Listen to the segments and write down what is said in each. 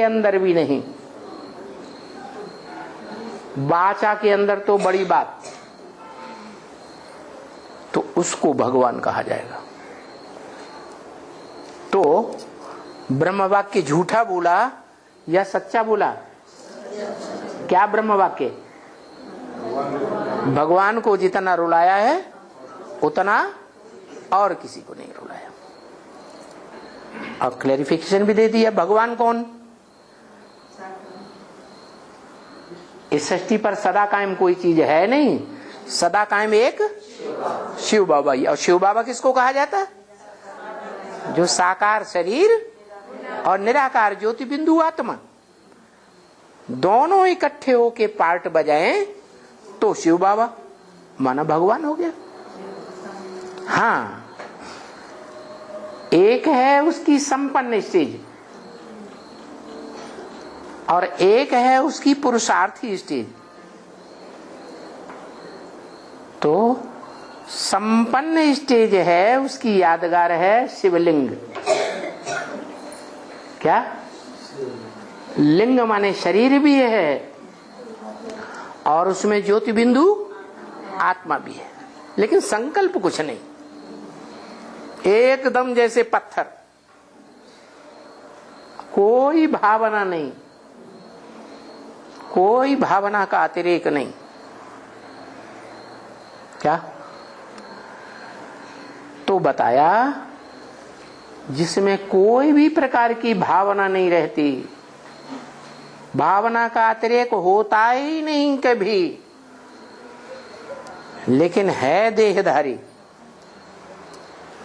अंदर भी नहीं, वाचा के अंदर तो बड़ी बात, तो उसको भगवान कहा जाएगा। तो ब्रह्म वाक्य झूठा बोला या सच्चा बोला? क्या ब्रह्म वाक्य? भगवान को जितना रुलाया है उतना और किसी को नहीं रुलाया। और क्लैरिफिकेशन भी दे दिया। भगवान कौन? इस सृष्टि पर सदा कायम कोई चीज है नहीं, सदा कायम एक शिव बाबा ही। और शिव बाबा किसको कहा जाता है? जो साकार शरीर और निराकार ज्योति बिंदु आत्मा दोनों इकट्ठे होके पार्ट बजाएं तो शिव बाबा माना भगवान हो गया। हाँ, एक है उसकी संपन्न स्टेज और एक है उसकी पुरुषार्थी स्टेज। तो संपन्न स्टेज है उसकी यादगार है शिवलिंग। क्या? लिंग माने शरीर भी है और उसमें ज्योति बिंदु आत्मा भी है, लेकिन संकल्प कुछ नहीं, एकदम जैसे पत्थर, कोई भावना नहीं, कोई भावना का अतिरेक नहीं। क्या? तो बताया जिसमें कोई भी प्रकार की भावना नहीं रहती, भावना का अतिरेक होता ही नहीं कभी, लेकिन है देहधारी,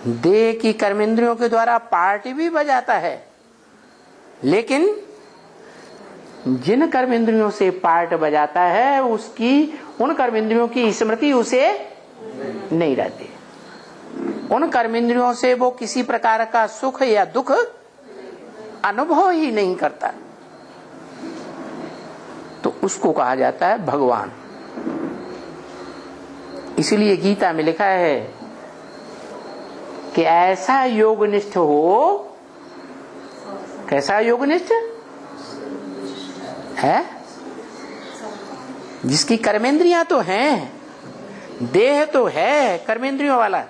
देह की कर्मेंद्रियों के द्वारा पार्टी भी बजाता है, लेकिन जिन कर्मेंद्रियों से पार्ट बजाता है उसकी उन कर्मेंद्रियों की स्मृति उसे नहीं रहती, उन कर्मेंद्रियों से वो किसी प्रकार का सुख या दुख अनुभव ही नहीं करता, तो उसको कहा जाता है भगवान। इसीलिए गीता में लिखा है कि ऐसा योगनिष्ठ हो। कैसा योगनिष्ठ है? जिसकी कर्मेंद्रियां तो हैं, देह तो है कर्मेंद्रियों वाला,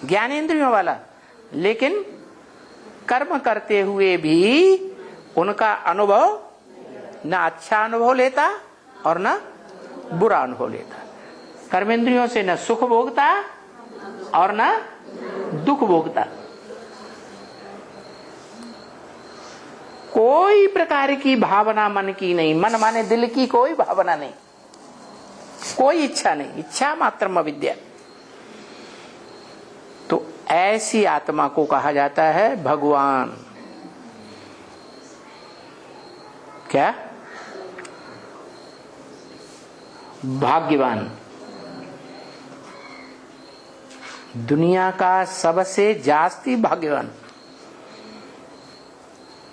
ज्ञानेंद्रियों वाला, लेकिन कर्म करते हुए भी उनका अनुभव न अच्छा अनुभव लेता और न बुरा अनुभव लेता, कर्मेंद्रियों से न सुख भोगता और न दुख भोगता, कोई प्रकार की भावना मन की नहीं, मन माने दिल की कोई भावना नहीं, कोई इच्छा नहीं, इच्छा मात्रम अविद्या। तो ऐसी आत्मा को कहा जाता है भगवान। क्या? भाग्यवान। दुनिया का सबसे जास्ती भाग्यवान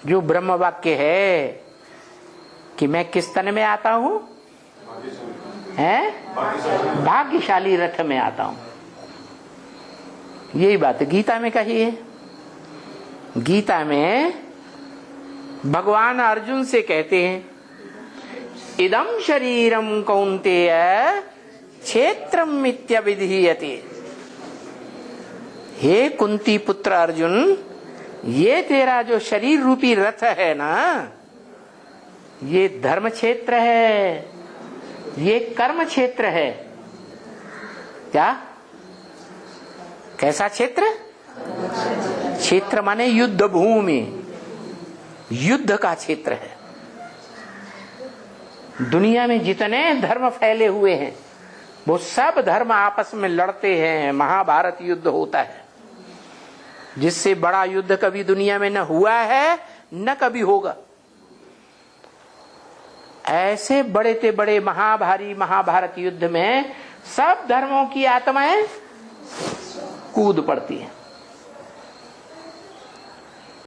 जो ब्रह्म वाक्य है कि मैं किस तन में आता हूं, है भाग्यशाली रथ में आता हूं। यही बात गीता में कही है। गीता में भगवान अर्जुन से कहते हैं, इदं शरीरम कौन्तेय क्षेत्रम मिथ्याविधीयते। हे कुंती पुत्र अर्जुन, ये तेरा जो शरीर रूपी रथ है ना, ये धर्म क्षेत्र है, ये कर्म क्षेत्र है। क्या? कैसा क्षेत्र? क्षेत्र माने युद्ध भूमि, युद्ध का क्षेत्र है। दुनिया में जितने धर्म फैले हुए हैं वो सब धर्म आपस में लड़ते हैं, महाभारत युद्ध होता है, जिससे बड़ा युद्ध कभी दुनिया में न हुआ है न कभी होगा। ऐसे बड़े ते बड़े महाभारी महाभारत युद्ध में सब धर्मों की आत्माएं कूद पड़ती हैं।